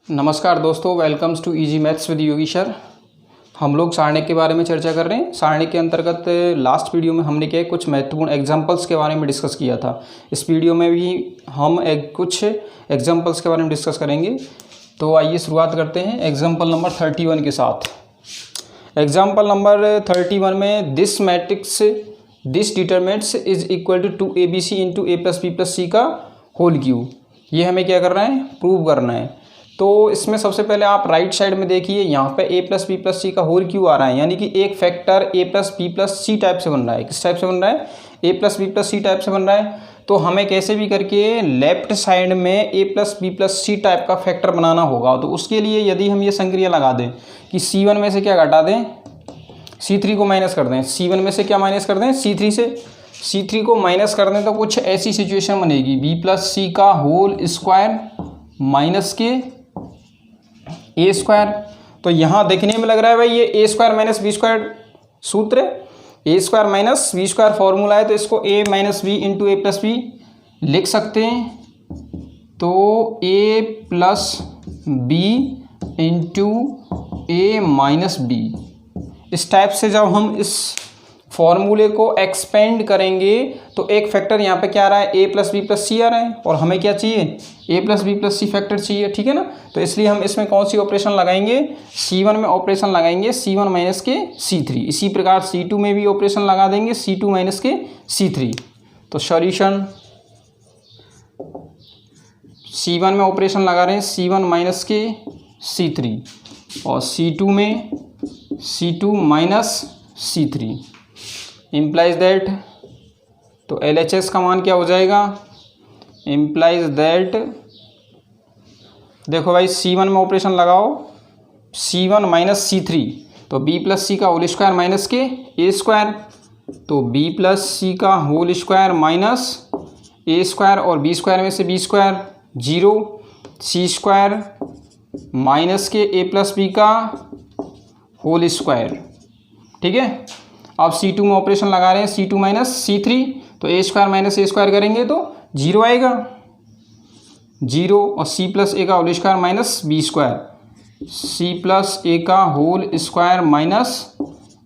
नमस्कार दोस्तों, welcomes to easy maths with Yogi sir. हम लोग सारणी के बारे में चर्चा कर रहे हैं। सारणी के अंतर्गत लास्ट वीडियो में हमने क्या कुछ महत्वपूर्ण एग्जांपल्स के बारे में डिस्कस किया था। इस वीडियो में भी हम कुछ एग्जांपल्स के बारे में डिस्कस करेंगे। तो आइए शुरुआत करते हैं एग्जाम्पल नंबर 31 के साथ। एग्जाम्पल नंबर 31 में this matrix this determinants is equal to A B C into A plus B plus C का होल क्यूब। ये हमें क्या करना है, प्रूव करना है। तो इसमें सबसे पहले आप राइट साइड में देखिए, यहाँ पे A plus B plus C का होल क्यों आ रहा है, यानी कि एक factor A plus B plus C type से बन रहा है। किस टाइप से बन रहा है? A plus B plus C type से बन रहा है। तो हमें कैसे भी करके लेफ्ट साइड में A plus B plus C type का फैक्टर बनाना होगा। तो उसके लिए यदि हम ये संक्रिया लगा दें कि C1 में से क्या घटा दें, C3 को माइनस कर दें। C1 में से क्या माइनस कर दें? C3 से C3 को माइनस कर दें तो कुछ ऐसी सिचुएशन बनेगी, बी प्लस सी का होल स्क्वायर माइनस के ए स्क्वायर। तो यहाँ देखने में लग रहा है भाई ये A square minus B square सूत्र है, A square minus B square formula है। तो इसको A minus B into A plus B लिख सकते हैं। तो A plus B into A minus B, इस टाइप से जब हम इस फॉर्मूले को एक्सपेंड करेंगे तो एक फैक्टर यहाँ पे क्या आ रहा है, A plus B plus C आ रहा है, और हमें क्या चाहिए, A plus B plus C factor चाहिए। ठीक है ना। तो इसलिए हम इसमें कौन सी ऑपरेशन लगाएंगे, C1 में ऑपरेशन लगाएंगे C1 माइनस के C3। इसी प्रकार C2 में भी ऑपरेशन लगा देंगे C2 माइनस के C3। तो सॉल्यूशन C1 में ऑपरेशन लगा रहे हैं C1 माइनस के C3 और C2 में C2 minus C3 implies that. तो LHS का मान क्या हो जाएगा, इम्प्लाइज दैट। देखो भाई C1 में ऑपरेशन लगाओ C1 माइनस C3, तो B प्लस सी का होल स्क्वायर माइनस के ए स्क्वायर। तो B प्लस सी का होल स्क्वायर माइनस ए स्क्वायर, और बी स्क्वायर में से बी स्क्वायर 0, सी स्क्वायर माइनस के ए प्लस बी का होल स्क्वायर। ठीक है। अब C2 में ऑपरेशन लगा रहे हैं C2 माइनस C3, तो ए स्क्वायर माइनस ए स्क्वायर करेंगे तो 0 आएगा, 0, और C प्लस ए का whole square minus B square, C plus A का whole square minus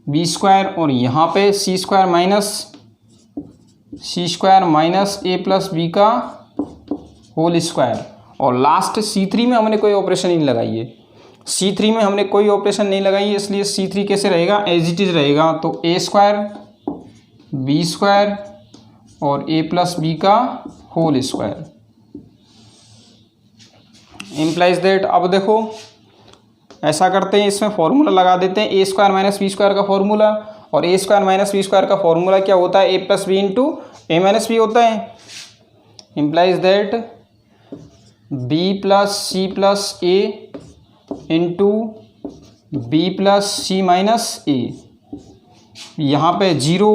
B square, और यहाँ पे C square minus A plus B का होल स्क्वायर। और लास्ट C3 में हमने कोई ऑपरेशन नहीं लगाई है, C3 में हमने कोई ऑपरेशन नहीं लगाई है, इसलिए C3 कैसे रहेगा, एज इट इज रहेगा। तो ए स्क्वायर बी स्क्वायर और ए प्लस बी का होल स्क्वायर इम्प्लाइज दैट। अब देखो ऐसा करते हैं, इसमें फॉर्मूला लगा देते हैं A square minus B square का फॉर्मूला। और A square minus B square का फॉर्मूला क्या होता है, A plus B into A minus B होता है। Implies that B plus C plus A into B plus C minus A, यहाँ पे 0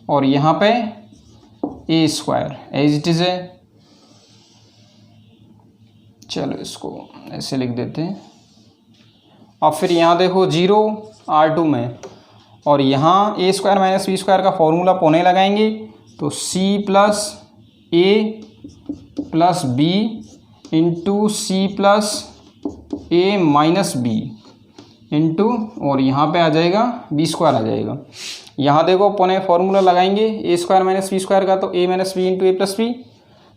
और यहाँ पे A square as it is है। चलो इसको ऐसे लिख देते हैं। अब फिर यहाँ देखो 0 R2 में, और यहाँ A square minus B square का फॉर्मूला पौने लगाएंगे। तो C plus A plus B into C plus A minus B into, और यहाँ पे आ जाएगा बी स्क्वायर आ जाएगा। यहाँ देखो पौने फॉर्मूला लगाएंगे ए स्क्वायर माइनस बी स्क्वायर का, तो ए minus B into A plus B,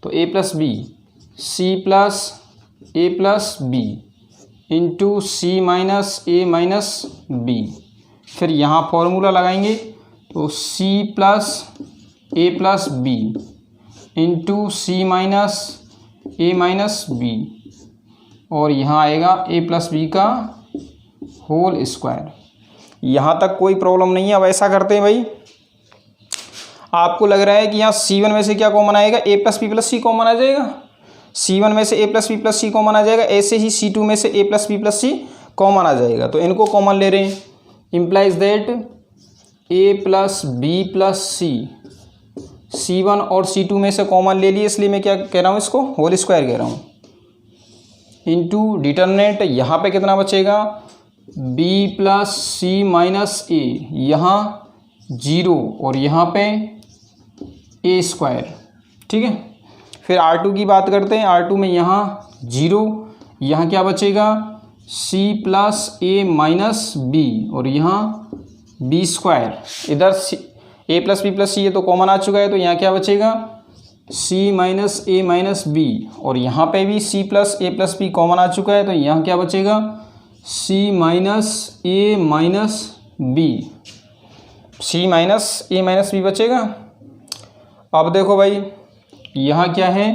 तो A plus B C plus A plus B into C minus A minus B. फिर यहाँ फॉर्मूला लगाएंगे तो C plus A plus B into C minus A minus B, और यहाँ आएगा A plus B का whole square. यहाँ तक कोई प्रॉब्लम नहीं है। अब ऐसा करते हैं भाई, आपको लग रहा है कि यहाँ C1 में से क्या कॉमन आएगा, A plus B plus C common आ जाएगा। C1 में से A plus B plus C common आ जाएगा, ऐसे ही C2 में से A plus B plus C common आ जाएगा। तो इनको कॉमन ले रहे हैं। Implies that A plus B plus C, C1 और C2 में से कॉमन ले लिए, इसलिए मैं क्या कह रहा हूँ, इसको होल स्क्वायर कह रहा हूँ, इंटू डिटरमिनेंट। यहाँ पे कितना बचेगा, B plus C minus A, यहाँ 0 और यहाँ पे ए स्क्वायर। ठीक है। फिर R2 की बात करते हैं। R2 में यहाँ 0, यहाँ क्या बचेगा सी प्लस ए माइनस बी, और यहाँ बी स्क्वायर, इधर ए प्लस बी प्लस सी ये तो कॉमन आ चुका है, तो यहाँ क्या बचेगा सी माइनस ए माइनस बी, और यहाँ पे भी सी plus A plus B common आ चुका है, तो यहाँ क्या बचेगा सी माइनस ए माइनस बी, सी माइनस ए माइनस बी बचेगा। अब देखो भाई यहाँ क्या है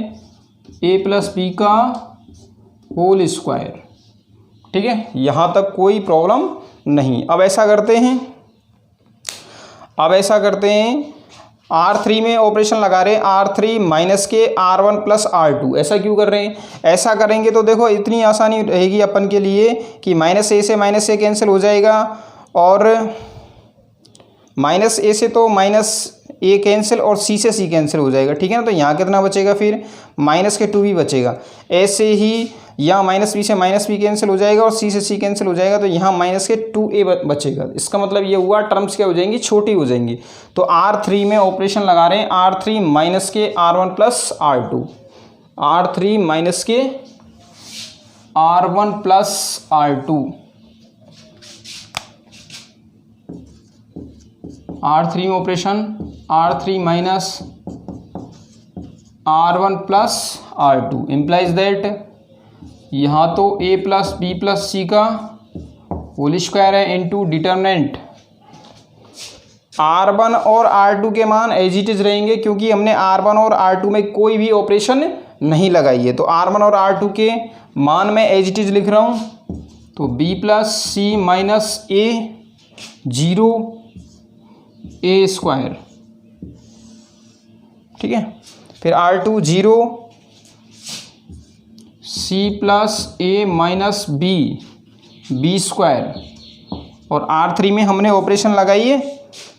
ए प्लस बी का होल स्क्वायर, ठीक है, यहाँ तक कोई प्रॉब्लम नहीं। अब ऐसा करते हैं R3 में ऑपरेशन लगा रहे हैं, R3 माइनस के R1 प्लस R2, ऐसा क्यों कर रहे हैं? ऐसा करेंगे तो देखो इतनी आसानी रहेगी अपन के लिए कि माइनस ए से माइनस ए कैंसिल हो जाएगा, और माइनस ए से तो माइनस ए कैंसिल और सी से सी कैंसिल हो जाएगा, ठीक है ना। तो यहाँ कितना बचेगा फिर माइनस के 2b बचेगा। ऐसे ही यहाँ माइनस बी से माइनस बी कैंसिल हो जाएगा और सी से सी कैंसिल हो जाएगा, तो यहाँ माइनस के 2a बचेगा। इसका मतलब ये हुआ टर्म्स क्या हो जाएंगी, छोटी हो जाएंगी। तो R3 में ऑपरेशन लगा रहे हैं, R3 माइनस के R1 plus R2, R3 minus के R1 प्लस R2, R3 में operation R3 minus R1 plus R2 implies that यहाँ तो a plus B plus C का होल स्क्वायर है इनटू डिटर्मिनेंट R1 और R2 के मान एज इट इज रहेंगे, क्योंकि हमने R1 और R2 में कोई भी ऑपरेशन नहीं लगाई है। तो R1 और R2 के मान में एज इट इज लिख रहा हूँ, तो b प्लस सी माइनस ए 0 ए स्क्वायर, ठीक है। फिर R2 0 C plus A minus B B square, और R3 में हमने ऑपरेशन लगाई है,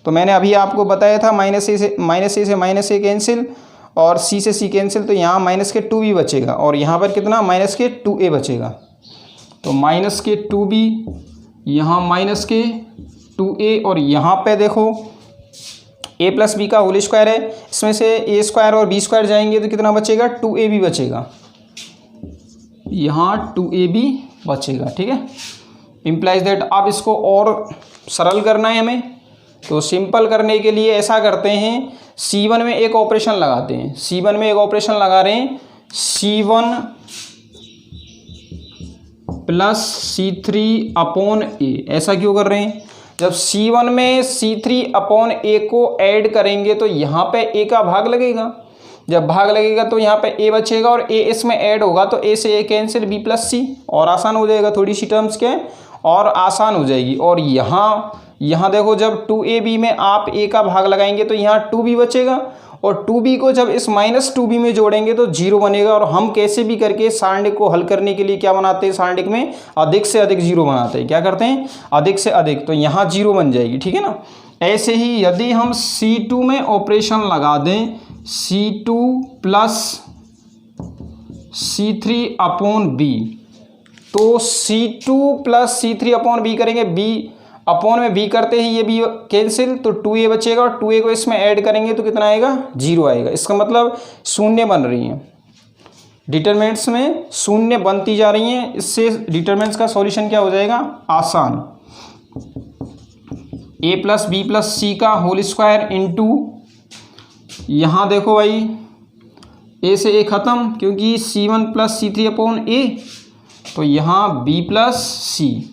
तो मैंने अभी आपको बताया था माइनस ए से माइनस ए कैंसिल और सी से सी कैंसिल, तो यहाँ माइनस के 2b बचेगा, और यहाँ पर कितना माइनस के 2a बचेगा। तो माइनस के 2b, यहाँ माइनस के 2a, और यहाँ पे देखो a प्लस बी का होल स्क्वायर है, इसमें से a स्क्वायर और b स्क्वायर जाएंगे तो कितना बचेगा 2ab बचेगा, यहाँ 2ab बचेगा, ठीक है। इम्प्लाइज दैट अब इसको और सरल करना है हमें, तो सिंपल करने के लिए ऐसा करते हैं, C1 में एक ऑपरेशन लगाते हैं, C1 में एक ऑपरेशन लगा रहे हैं, C1 प्लस C3 अपॉन ए। ऐसा क्यों कर रहे हैं? जब C1 में C3 अपॉन ए को ऐड करेंगे तो यहाँ पे a का भाग लगेगा, जब भाग लगेगा तो यहाँ पे a बचेगा, और a इसमें ऐड होगा तो a से a कैंसिल b प्लस सी, और आसान हो जाएगा, थोड़ी सी टर्म्स के और आसान हो जाएगी। और यहाँ देखो जब 2ab में आप a का भाग लगाएंगे तो यहाँ 2b बचेगा, और 2b को जब इस माइनस 2b में जोड़ेंगे तो 0 बनेगा। और हम कैसे भी करके सारणिक को हल करने के लिए क्या बनाते हैं, सारणिक में अधिक से अधिक 0 बनाते हैं, क्या करते हैं अधिक से अधिक, तो यहाँ 0 बन जाएगी, ठीक है ना। ऐसे ही यदि हम C2 में ऑपरेशन लगा दें, C2 plus C3 upon B, तो C2 plus C3 upon B करेंगे, b अपॉन में b करते ही ये b कैंसिल, तो 2a बचेगा, और 2a को इसमें ऐड करेंगे तो कितना आएगा 0 आएगा। इसका मतलब शून्य बन रही हैं, डिटरमिनेंट्स में शून्य बनती जा रही हैं। इससे डिटरमिनेंट्स का सॉल्यूशन क्या हो जाएगा, आसान, a plus B plus C का होल स्क्वायर इंटू, यहाँ देखो भाई a से a ख़त्म, क्योंकि C1 plus C3 upon a, तो यहाँ b प्लस सी,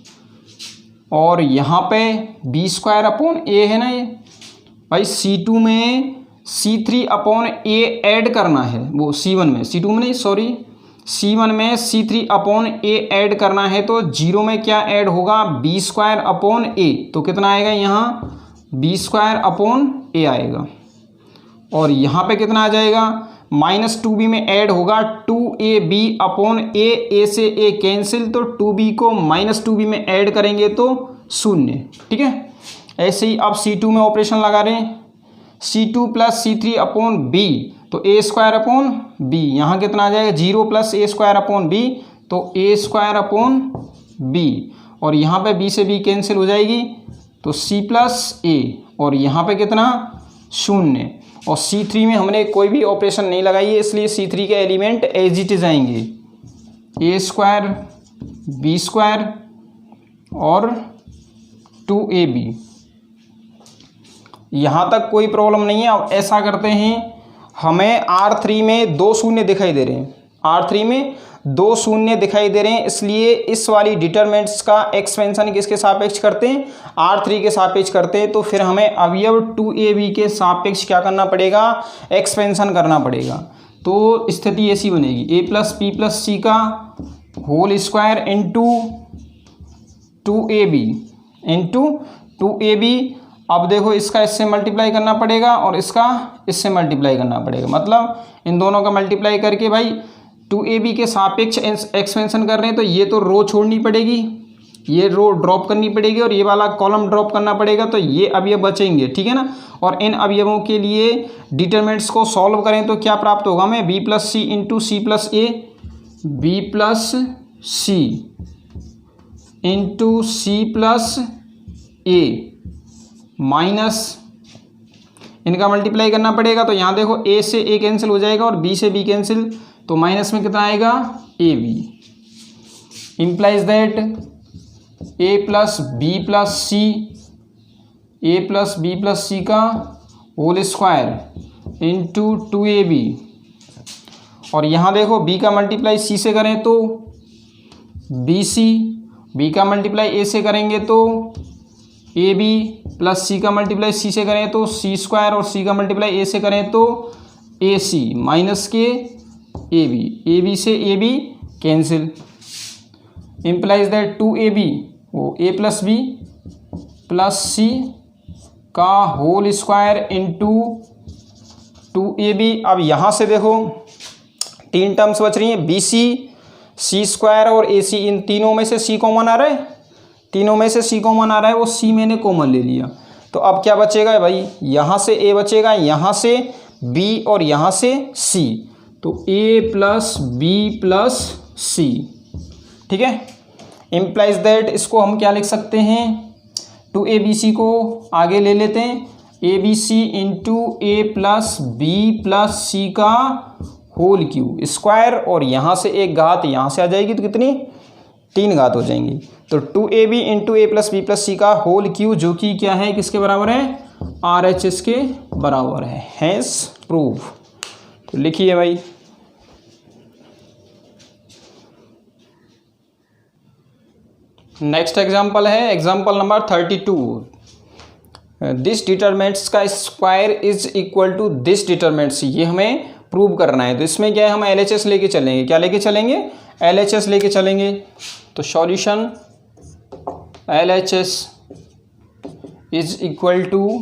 और यहाँ पे b स्क्वायर अपॉन a है ना, ये भाई C2 में C3 अपॉन a ऐड करना है, वो C1 में, C2 में नहीं सॉरी, C1 में C3 अपॉन a ऐड करना है, तो 0 में क्या ऐड होगा b स्क्वायर अपॉन a, तो कितना आएगा यहाँ b स्क्वायर अपॉन a आएगा, और यहाँ पे कितना आ जाएगा माइनस 2b में ऐड होगा 2ab अपॉन a से a कैंसिल, तो 2b को माइनस 2b में ऐड करेंगे तो 0, ठीक है। ऐसे ही अब C2 में ऑपरेशन लगा रहे हैं, C2 plus C3 upon b, तो a स्क्वायर अपॉन b, यहाँ कितना आ जाएगा 0 plus a square upon b, तो a स्क्वायर अपॉन b, और यहाँ पे b से b कैंसिल हो जाएगी, तो c प्लस a, और यहाँ पे कितना 0, और C3 में हमने कोई भी ऑपरेशन नहीं लगाई है, इसलिए C3 के एलिमेंट एज इट इज आएंगे, ए स्क्वायर बी स्क्वायर और 2ab। यहाँ तक कोई प्रॉब्लम नहीं है। अब ऐसा करते हैं, हमें R3 में 2 शून्य दिखाई दे रहे हैं, R3 में 2 शून्य दिखाई दे रहे हैं, इसलिए इस वाली डिटरमिनेंट्स का एक्सपेंशन किसके सापेक्ष करते हैं, R3 के सापेक्ष करते हैं। तो फिर हमें अवयव 2ab के सापेक्ष क्या करना पड़ेगा, एक्सपेंशन करना पड़ेगा। तो स्थिति ऐसी बनेगी, a plus B plus C का होल स्क्वायर इंटू 2ab। अब देखो इसका इससे मल्टीप्लाई करना पड़ेगा और इसका इससे मल्टीप्लाई करना पड़ेगा, मतलब इन दोनों का मल्टीप्लाई करके भाई 2ab के सापेक्ष एक्सपेंशन कर रहे हैं, तो ये तो रो छोड़नी पड़ेगी, ये रो ड्रॉप करनी पड़ेगी और ये वाला कॉलम ड्रॉप करना पड़ेगा, तो ये अवयव बचेंगे, ठीक है ना। और इन अवयवों के लिए डिटरमिनेंट्स को सॉल्व करें तो क्या प्राप्त होगा हमें, b plus C into C plus A, B plus C into C plus A minus इनका मल्टीप्लाई करना पड़ेगा। तो यहाँ देखो a से a कैंसिल हो जाएगा और b से b कैंसिल, तो माइनस में कितना आएगा, ab implies that a plus B plus C का होल स्क्वायर इंटू 2ab। और यहाँ देखो b का मल्टीप्लाई c से करें तो bc, b का मल्टीप्लाई a से करेंगे तो ab, प्लस c का मल्टीप्लाई c से करें तो c स्क्वायर और c का मल्टीप्लाई a से करें तो ac माइनस के ab से ab cancel, implies that 2ab वो a plus B plus C का होल स्क्वायर इंटू 2ab। अब यहाँ से देखो 3 टर्म्स बच रही हैं, bc, c स्क्वायर और ac, इन तीनों में से c कॉमन आ रहा है, तीनों में से c कॉमन आ रहा है, वो c मैंने कॉमन ले लिया। तो अब क्या बचेगा भाई, यहाँ से a बचेगा, यहाँ से b और यहाँ से c, तो a प्लस बी प्लस सी, ठीक है। इम्प्लाइज दैट इसको हम क्या लिख सकते हैं, 2abc को आगे ले लेते हैं, abc into A plus B plus C का होल क्यूब स्क्वायर, और यहाँ से एक घात यहाँ से आ जाएगी, तो कितनी 3 घात हो जाएंगी। तो 2ab into A plus B plus C का होल क्यूब, जो कि क्या है, किसके बराबर है, RHS के बराबर है, हैंस प्रूव। तो लिखिए भाई, नेक्स्ट एग्जाम्पल है एग्जाम्पल नंबर 32। दिस डिटरमिनेंट्स का square is equal to this determinants, ये हमें प्रूव करना है। तो इसमें क्या है, हम LHS लेके चलेंगे, क्या लेके चलेंगे, LHS लेके चलेंगे। तो solution LHS is equal to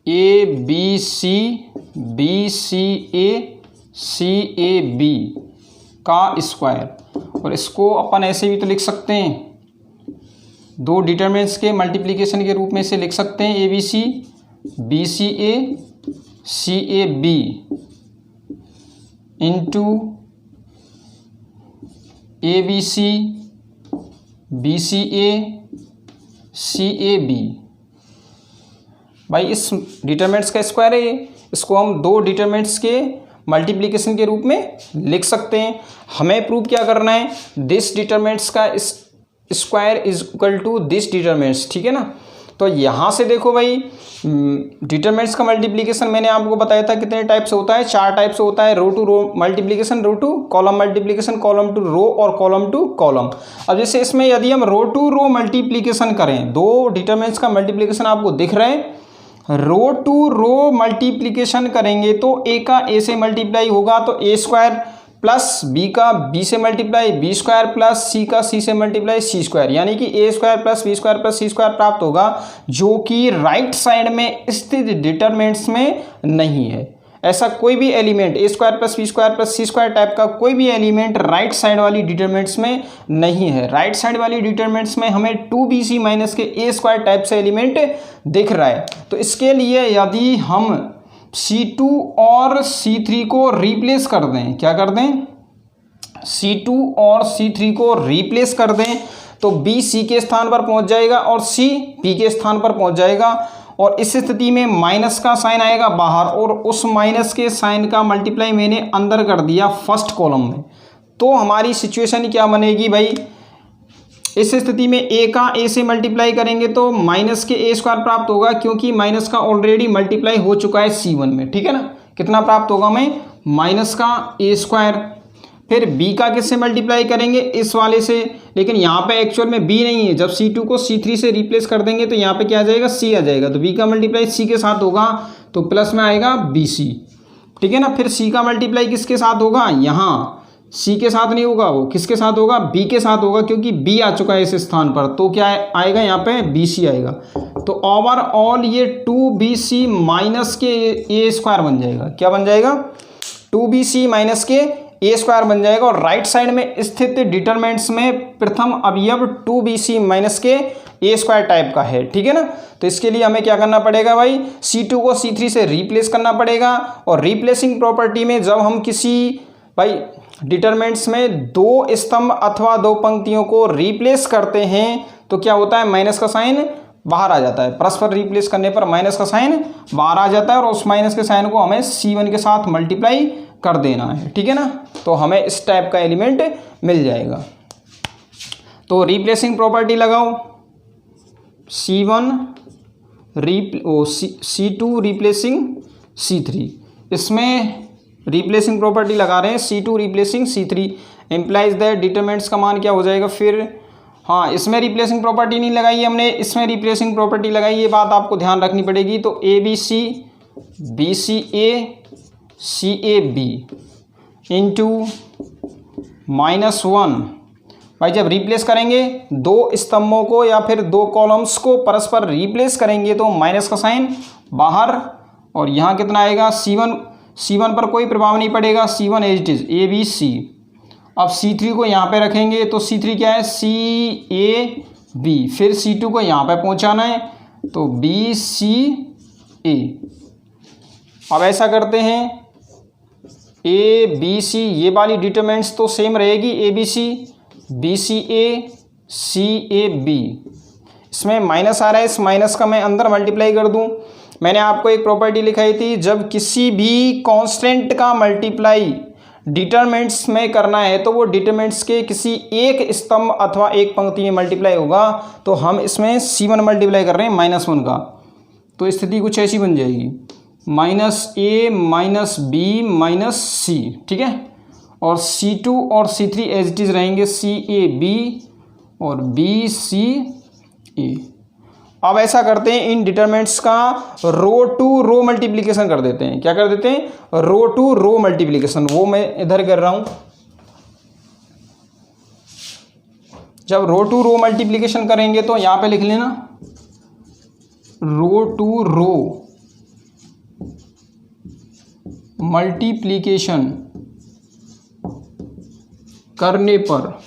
ABC BCA CAB का स्क्वायर, और इसको अपन ऐसे भी तो लिख सकते हैं, 2 डिटरमिनेंट्स के मल्टीप्लिकेशन के रूप में से लिख सकते हैं, ABC BCA CAB into ABC BCA CAB। भाई इस डिटरमिनेंट्स का स्क्वायर है ये, इसको हम 2 डिटरमिनेंट्स के मल्टीप्लिकेशन के रूप में लिख सकते हैं। हमें प्रूव क्या करना है, दिस डिटरमिनेंट्स का square is equal to this determinants, ठीक है ना। तो यहाँ से देखो भाई, डिटरमिनेंट्स का मल्टीप्लिकेशन मैंने आपको बताया था कितने टाइप से होता है, 4 टाइप से होता है, row to row multiplication, row to column multiplication, column to row और कॉलम टू कॉलम। अब जैसे इसमें यदि हम रो टू रो मल्टीप्लिकेशन करें, 2 डिटरमिनेंट्स का मल्टीप्लिकेशन आपको दिख रहा है, रो टू रो मल्टीप्लिकेशन करेंगे तो a का a से मल्टीप्लाई होगा, तो a स्क्वायर प्लस b का b से multiply, b square plus c का c से मल्टीप्लाई, c स्क्वायर, यानी कि a square plus b square plus c square प्राप्त होगा, जो कि राइट साइड में स्थित डिटरमिनेंट्स में नहीं है। ऐसा कोई भी element a square plus b square plus c square type का कोई भी एलिमेंट राइट साइड वाली डिटरमिनेंट्स में नहीं है। राइट साइड वाली डिटरमिनेंट्स में हमें 2bc माइनस के a स्क्वायर टाइप से एलिमेंट दिख रहा है। तो इसके लिए यदि हम C2 और C3 को रिप्लेस कर दें, क्या कर दें, C2 और C3 को रिप्लेस कर दें, तो B C के स्थान पर पहुंच जाएगा और C P के स्थान पर पहुंच जाएगा, और इस स्थिति में माइनस का साइन आएगा बाहर, और उस माइनस के साइन का मल्टीप्लाई मैंने अंदर कर दिया फर्स्ट कॉलम में। तो हमारी सिचुएशन क्या बनेगी भाई, इस स्थिति में ए का ए से मल्टीप्लाई करेंगे तो माइनस के ए स्क्वायर प्राप्त होगा, क्योंकि माइनस का ऑलरेडी मल्टीप्लाई हो चुका है C1 में, ठीक है ना। कितना प्राप्त होगा हमें, माइनस का ए स्क्वायर। फिर b का किससे मल्टीप्लाई करेंगे, इस वाले से, लेकिन यहाँ पे एक्चुअल में b नहीं है। जब C2 को C3 से रिप्लेस कर देंगे तो यहाँ पे क्या आ जाएगा, c आ जाएगा। तो b का मल्टीप्लाई c के साथ होगा तो प्लस में आएगा bc, ठीक है ना। फिर c का मल्टीप्लाई किसके साथ होगा, यहाँ c के साथ नहीं होगा, वो किसके साथ होगा, b के साथ होगा, क्योंकि b आ चुका है इस स्थान पर। तो क्या आएगा यहाँ पे, bc आएगा। तो ओवरऑल ये 2bc माइनस के ए स्क्वायर बन जाएगा। क्या बन जाएगा, 2bc माइनस के ए स्क्वायर बन जाएगा। और राइट साइड में स्थित डिटरमिनेंट्स में प्रथम अवयव 2bc माइनस के ए स्क्वायर टाइप का है, ठीक है ना। तो इसके लिए हमें क्या करना पड़ेगा भाई, C2 को C3 से रिप्लेस करना पड़ेगा। और रिप्लेसिंग प्रॉपर्टी में जब हम किसी भाई डिटरमिनेंट्स में दो स्तंभ अथवा दो पंक्तियों को रिप्लेस करते हैं तो क्या होता है, माइनस का साइन बाहर आ जाता है। परस्पर रिप्लेस करने पर माइनस का साइन बाहर आ जाता है, और उस माइनस के साइन को हमें C1 के साथ मल्टीप्लाई कर देना है, ठीक है ना। तो हमें इस टाइप का एलिमेंट मिल जाएगा। तो रिप्लेसिंग प्रॉपर्टी लगाओ, C2 रिप्लेसिंग C3। इसमें रिप्लेसिंग प्रॉपर्टी लगा रहे हैं, C2 replacing C3 implies that determinants का मान क्या हो जाएगा फिर। हाँ, इसमें रिप्लेसिंग प्रॉपर्टी नहीं लगाई हमने, इसमें रिप्लेसिंग प्रॉपर्टी लगाई, ये बात आपको ध्यान रखनी पड़ेगी। तो ABC BCA CAB इंटू -1। भाई जब रिप्लेस करेंगे दो स्तंभों को या फिर दो कॉलम्स को परस्पर रिप्लेस करेंगे तो माइनस का साइन बाहर, और यहाँ कितना आएगा, C1 पर कोई प्रभाव नहीं पड़ेगा, C1 as it is ABC। अब C3 को यहाँ पे रखेंगे तो C3 क्या है, CAB। फिर C2 को यहाँ पे पहुँचाना है तो BCA। अब ऐसा करते हैं, ABC ये वाली डिटरमिनेंट्स तो सेम रहेगी, ABC BCA CAB। इसमें माइनस आ रहा है, इस माइनस का मैं अंदर मल्टीप्लाई कर दूं। मैंने आपको एक प्रॉपर्टी लिखाई थी, जब किसी भी कांस्टेंट का मल्टीप्लाई डिटरमिनेंट्स में करना है तो वो डिटरमिनेंट्स के किसी एक स्तंभ अथवा एक पंक्ति में मल्टीप्लाई होगा। तो हम इसमें C1 मल्टीप्लाई कर रहे हैं -1 का, तो स्थिति कुछ ऐसी बन जाएगी, -a -b -c, ठीक है। और C2 और C3 एज इट इज रहेंगे, CAB और BCA। अब ऐसा करते हैं, इन डिटरमिनेंट्स का रो टू रो मल्टीप्लिकेशन कर देते हैं। क्या कर देते हैं, रो टू रो मल्टीप्लिकेशन। वो मैं इधर कर रहा हूं। जब रो टू रो मल्टीप्लिकेशन करेंगे तो यहां पे लिख लेना, रो टू रो मल्टीप्लिकेशन करने पर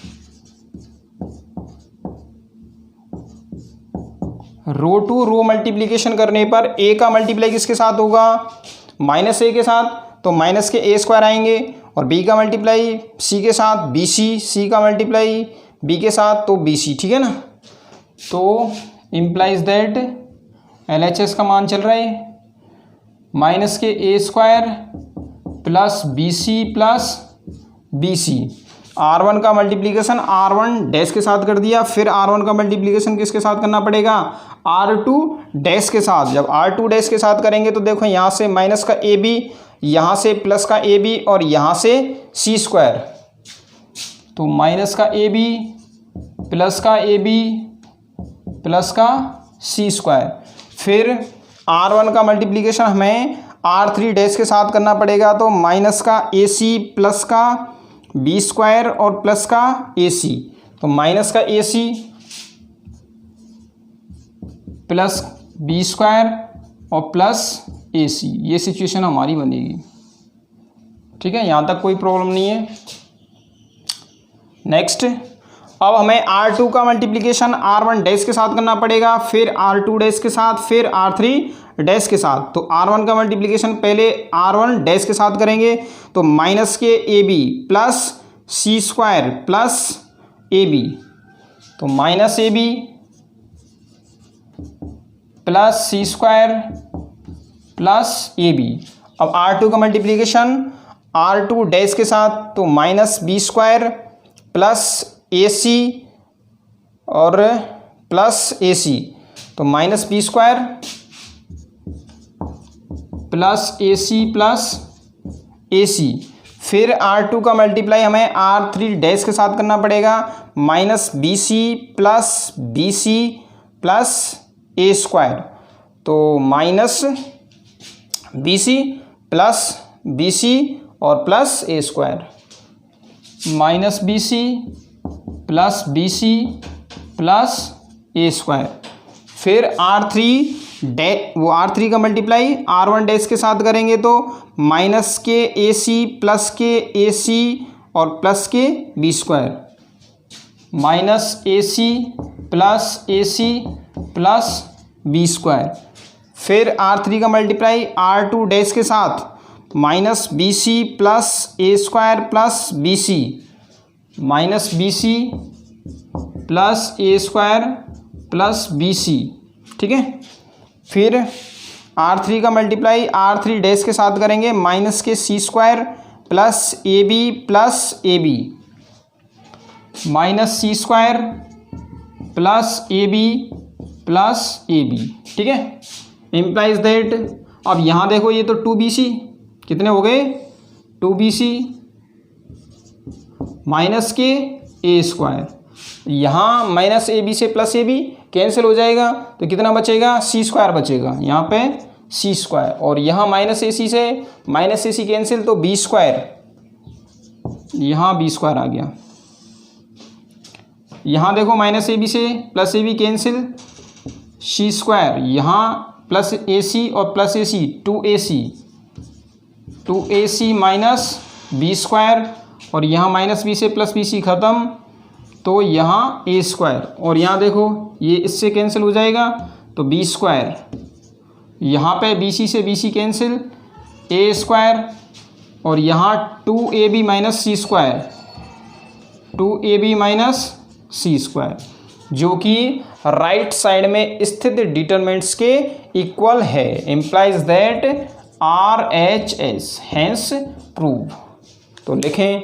रो टू रो मल्टीप्लिकेशन करने पर a का मल्टीप्लाई किसके साथ होगा, -a के साथ, तो माइनस के a स्क्वायर आएंगे। और b का मल्टीप्लाई c के साथ BC, c का मल्टीप्लाई b के साथ तो BC, ठीक है ना। तो इम्प्लाइज दैट LHS का मान चल रहा है माइनस के a square plus BC plus BC। R1 का मल्टीप्लिकेशन R1 डैश के साथ कर दिया, फिर R1 का मल्टीप्लिकेशन किसके साथ करना पड़ेगा, R2 डैश के साथ। जब R2 डैश के साथ करेंगे तो देखो यहाँ से माइनस का AB, यहाँ से प्लस का AB और यहाँ से C स्क्वायर। तो माइनस का AB प्लस का AB प्लस का C स्क्वायर। फिर R1 का मल्टीप्लिकेशन हमें R3 डैश के साथ करना पड़ेगा, तो माइनस का AC प्लस का B स्क्वायर और प्लस का AC। तो माइनस का AC प्लस B स्क्वायर और प्लस AC, ये सिचुएशन हमारी बनेगी, ठीक है। यहाँ तक कोई प्रॉब्लम नहीं है। नेक्स्ट, अब हमें R2 का मल्टीप्लिकेशन R1 डैश के साथ करना पड़ेगा, फिर R2 डैश के साथ, फिर R3 डैश के साथ। तो R1 का मल्टीप्लिकेशन पहले R1 डैश के साथ करेंगे, तो माइनस के AB plus C square plus AB। तो minus AB plus C square plus A B. अब R2 का मल्टीप्लीकेशन R2 डैश के साथ तो minus B square plus A C और प्लस ए सी, तो minus B square plus A C plus A C. फिर R2 का multiply हमें R3 डैश के साथ करना पड़ेगा, minus B C plus A square, तो माइनस बी सी और plus A square, minus B C plus A square. फिर R3 का मल्टीप्लाई R1 डैश के साथ करेंगे तो माइनस के ए सी प्लस के ए सी और प्लस के B square, minus A C plus B square. फिर R3 का मल्टीप्लाई R2 डैश के साथ minus B C plus A square plus B C, minus B C plus A square plus B C, ठीक है। फिर R3 का multiply R3 dash के साथ करेंगे, माइनस के C square plus A B, minus C square plus A B, ठीक है। इम्प्लाइज दैट, अब यहाँ देखो ये तो 2BC कितने हो गए, 2BC माइनस के ए स्क्वायर, यहाँ माइनस ए बी से प्लस ए बी कैंसिल हो जाएगा तो कितना बचेगा, सी स्क्वायर बचेगा, यहाँ पे सी स्क्वायर, और यहाँ माइनस ए सी से माइनस ए सी कैंसिल तो बी स्क्वायर, यहाँ बी स्क्वायर आ गया। यहाँ देखो माइनस ए बी से plus A B cancel, C square, यहाँ प्लस ए सी और plus A C 2AC minus B square, और यहाँ माइनस बी से प्लस बी सी ख़त्म तो यहाँ ए स्क्वायर, और यहाँ देखो ये इससे कैंसिल हो जाएगा तो बी स्क्वायर, यहाँ पे बी सी से बी सी कैंसिल, ए स्क्वायर, और यहाँ 2AB minus C square, 2AB minus C square, जो कि राइट साइड में स्थित डिटरमिनेंट्स के इक्वल है। Implies that RHS, hence prove. तो लिखें